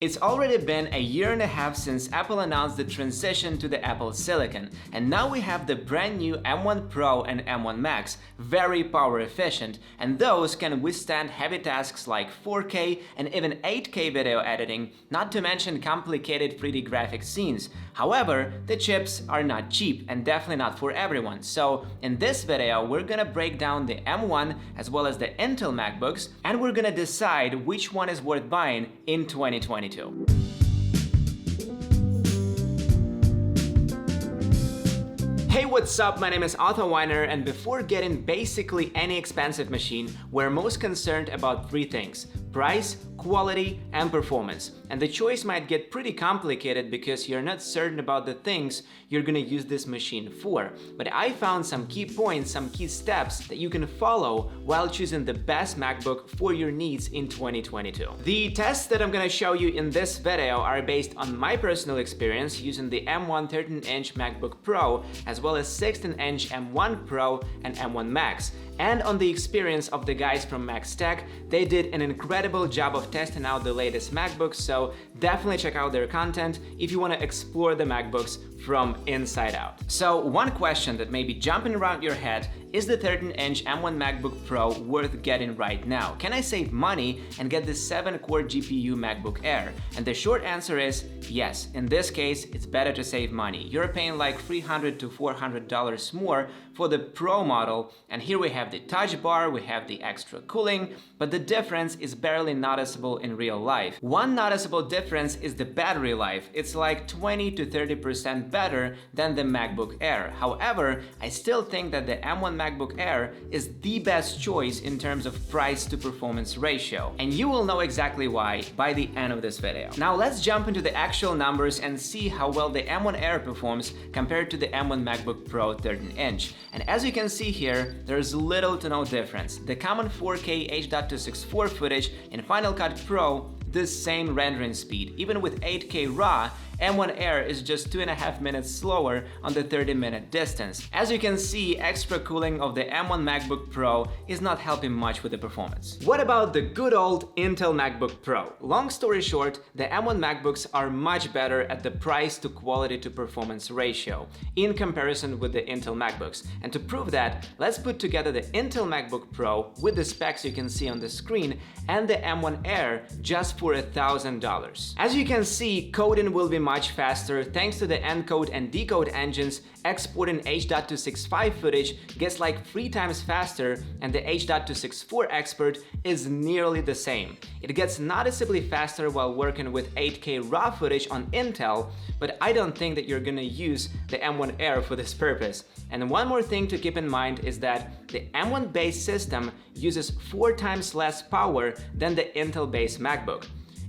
It's already been a year and a half since Apple announced the transition to the Apple Silicon, and now we have the brand new M1 Pro and M1 Max, very power efficient, and those can withstand heavy tasks like 4K and even 8K video editing, not to mention complicated 3D graphic scenes. However, the chips are not cheap and definitely not for everyone, so in this video we're gonna break down the M1 as well as the Intel MacBooks, and we're gonna decide which one is worth buying in 2022. Hey, what's up? My name is Otto Weiner, and before getting basically any expensive machine, we're most concerned about three things: price, quality, and performance. And the choice might get pretty complicated because you're not certain about the things you're gonna use this machine for. But I found some key points, some key steps that you can follow while choosing the best MacBook for your needs in 2022. The tests that I'm gonna show you in this video are based on my personal experience using the M1 13-inch MacBook Pro as well as 16-inch M1 Pro and M1 Max, and on the experience of the guys from Max Tech. They did an incredible job of testing out the latest MacBooks, so definitely check out their content if you want to explore the MacBooks from inside out. So one question that may be jumping around your head: is the 13-inch M1 MacBook Pro worth getting right now? Can I save money and get the 7-core GPU MacBook Air? And the short answer is yes. In this case, it's better to save money. You're paying like $300 to $400 more for the Pro model, and here we have the Touch Bar, we have the extra cooling, but the difference is barely noticeable in real life. One noticeable difference is the battery life. It's like 20 to 30% better than the MacBook Air. However, I still think that the M1 MacBook Air is the best choice in terms of price to performance ratio, and you will know exactly why by the end of this video. Now let's jump into the actual numbers and see how well the M1 Air performs compared to the M1 MacBook Pro 13-inch. And as you can see here, there's little to no difference. The common 4K H.264 footage in Final Cut Pro, the same rendering speed. Even with 8K RAW, M1 Air is just 2.5 minutes slower on the 30-minute distance. As you can see, extra cooling of the M1 MacBook Pro is not helping much with the performance. What about the good old Intel MacBook Pro? Long story short, the M1 MacBooks are much better at the price to quality to performance ratio in comparison with the Intel MacBooks. And to prove that, let's put together the Intel MacBook Pro with the specs you can see on the screen and the M1 Air just for $1,000. As you can see, coding will be much faster thanks to the encode and decode engines. Exporting H.265 footage gets like 3 times faster, and the H.264 export is nearly the same. It gets noticeably faster while working with 8K RAW footage on Intel, but I don't think that you're gonna use the M1 Air for this purpose. And one more thing to keep in mind is that the M1 base system uses 4 times less power than the Intel base MacBook.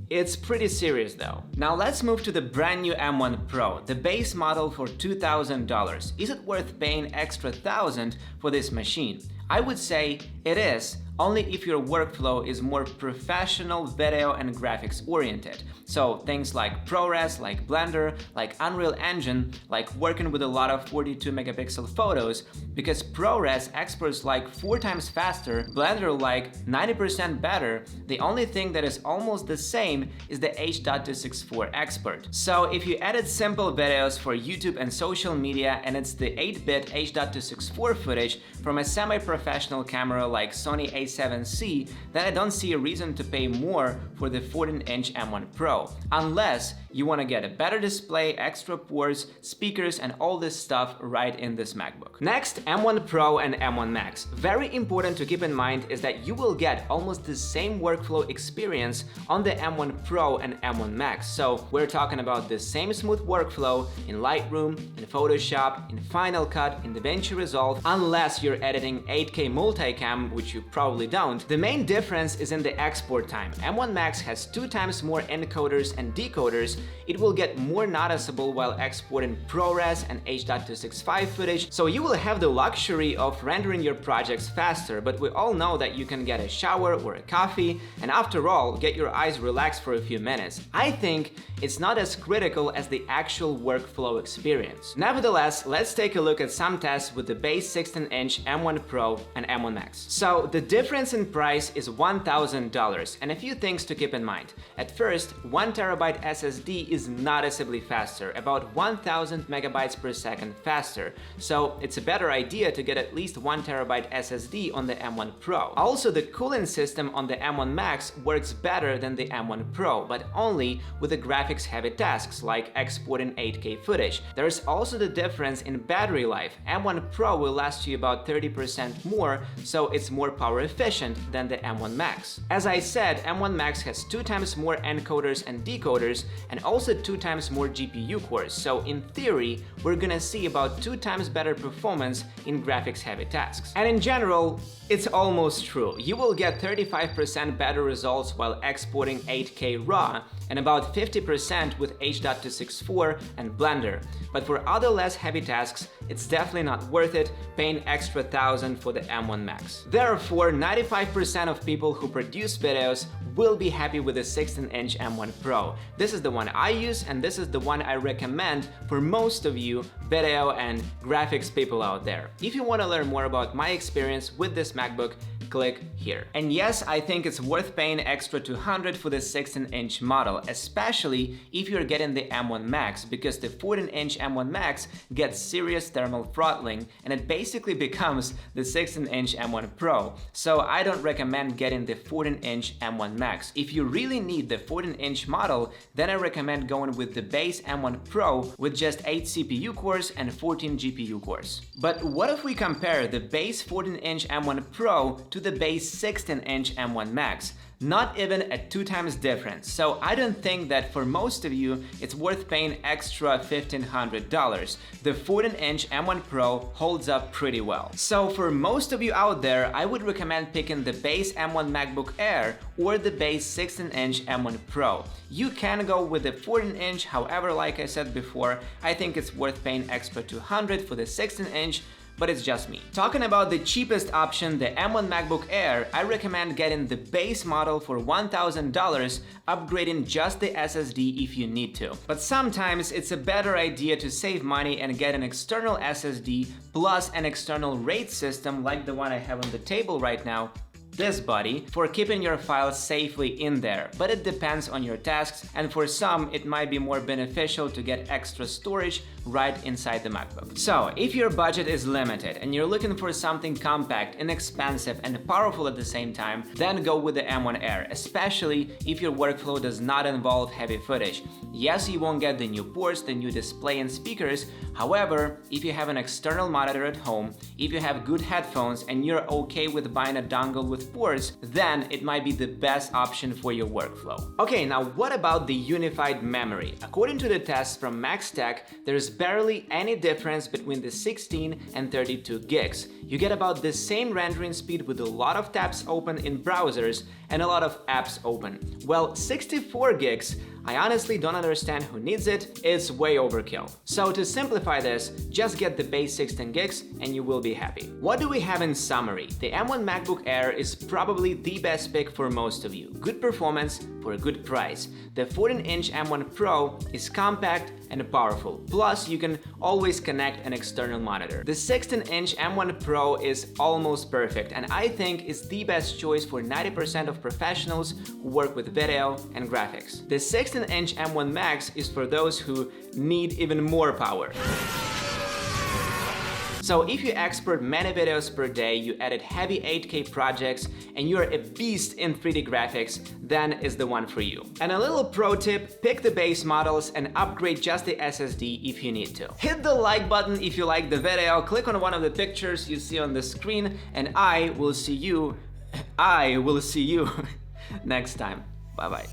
It's pretty serious though. Now let's move to the brand new M1 Pro, the base model for $2,000. Is it worth paying extra $1,000 for this machine? I would say it is, only if your workflow is more professional, video and graphics oriented. So things like ProRes, like Blender, like Unreal Engine, like working with a lot of 42 megapixel photos, because ProRes exports like 4 times faster, Blender like 90% better. The only thing that is almost the same is the H.264 export. So if you edit simple videos for YouTube and social media and it's the 8-bit H.264 footage from a semi-professional camera like Sony A7C, then I don't see a reason to pay more for the 14-inch M1 Pro, unless you want to get a better display, extra ports, speakers and all this stuff right in this MacBook. Next, M1 Pro and M1 Max. Very important to keep in mind is that you will get almost the same workflow experience on the M1 Pro and M1 Max. So we're talking about the same smooth workflow in Lightroom, in Photoshop, in Final Cut, in DaVinci Resolve, unless you're editing 8K multicam, which you probably don't. The main difference is in the export time. M1 Max has 2 times more encoders and decoders. It will get more noticeable while exporting ProRes and H.265 footage, so you will have the luxury of rendering your projects faster, but we all know that you can get a shower or a coffee, and after all, get your eyes relaxed for a few minutes. I think it's not as critical as the actual workflow experience. Nevertheless, let's take a look at some tests with the base 16-inch M1 Pro and M1 Max. So the difference difference in price is $1,000, and a few things to keep in mind. At first, 1TB SSD is noticeably faster, about 1000 megabytes per second faster, so it's a better idea to get at least 1TB SSD on the M1 Pro. Also, the cooling system on the M1 Max works better than the M1 Pro, but only with the graphics-heavy tasks like exporting 8K footage. There's also the difference in battery life. M1 Pro will last you about 30% more, so it's more power efficient than the M1 Max. As I said, M1 Max has 2 times more encoders and decoders, and also 2 times more GPU cores, so in theory, we're gonna see about 2 times better performance in graphics-heavy tasks. And in general, it's almost true. You will get 35% better results while exporting 8K RAW, and about 50% with H.264 and Blender. But for other less heavy tasks, it's definitely not worth it paying extra $1,000 for the M1 Max. Therefore, 95% of people who produce videos will be happy with the 16-inch M1 Pro. This is the one I use, and this is the one I recommend for most of you video and graphics people out there. If you want to learn more about my experience with this MacBook, click here. And yes, I think it's worth paying extra $200 for the 16-inch model, especially if you're getting the M1 Max, because the 14-inch M1 Max gets serious thermal throttling, and it basically becomes the 16-inch M1 Pro. So I don't recommend getting the 14-inch M1 Max. If you really need the 14-inch model, then I recommend going with the base M1 Pro with just 8 CPU cores and 14 GPU cores. But what if we compare the base 14-inch M1 Pro to the base 16-inch M1 Max? Not even a 2 times difference, so I don't think that for most of you it's worth paying extra $1,500. The 14-inch M1 Pro holds up pretty well. So for most of you out there, I would recommend picking the base M1 MacBook Air or the base 16-inch M1 Pro. You can go with the 14-inch, however, like I said before, I think it's worth paying extra $200 for the 16-inch, but it's just me. Talking about the cheapest option, the M1 MacBook Air, I recommend getting the base model for $1,000, upgrading just the SSD if you need to. But sometimes it's a better idea to save money and get an external SSD plus an external RAID system like the one I have on the table right now, this body, for keeping your files safely in there. But it depends on your tasks, and for some it might be more beneficial to get extra storage right inside the MacBook. So if your budget is limited and you're looking for something compact, inexpensive and powerful at the same time, then go with the M1 Air, especially if your workflow does not involve heavy footage. Yes, you won't get the new ports, the new display and speakers. However, if you have an external monitor at home, if you have good headphones and you're okay with buying a dongle with ports, then it might be the best option for your workflow. Okay, now what about the unified memory? According to the tests from MaxTech, there's barely any difference between the 16 and 32 gigs. You get about the same rendering speed with a lot of tabs open in browsers and a lot of apps open. Well, 64 gigs, I honestly don't understand who needs it, it's way overkill. So to simplify this, just get the base 16 gigs and you will be happy. What do we have in summary? The M1 MacBook Air is probably the best pick for most of you. Good performance for a good price. The 14-inch M1 Pro is compact and powerful. Plus, you can always connect an external monitor. The 16-inch M1 Pro is almost perfect, and I think is the best choice for 90% of professionals who work with video and graphics. The 16-inch M1 Max is for those who need even more power. So if you export many videos per day, you edit heavy 8K projects, and you're a beast in 3D graphics, then is the one for you. And a little pro tip, pick the base models and upgrade just the SSD if you need to. Hit the like button if you like the video, click on one of the pictures you see on the screen, and I will see you next time. Bye bye.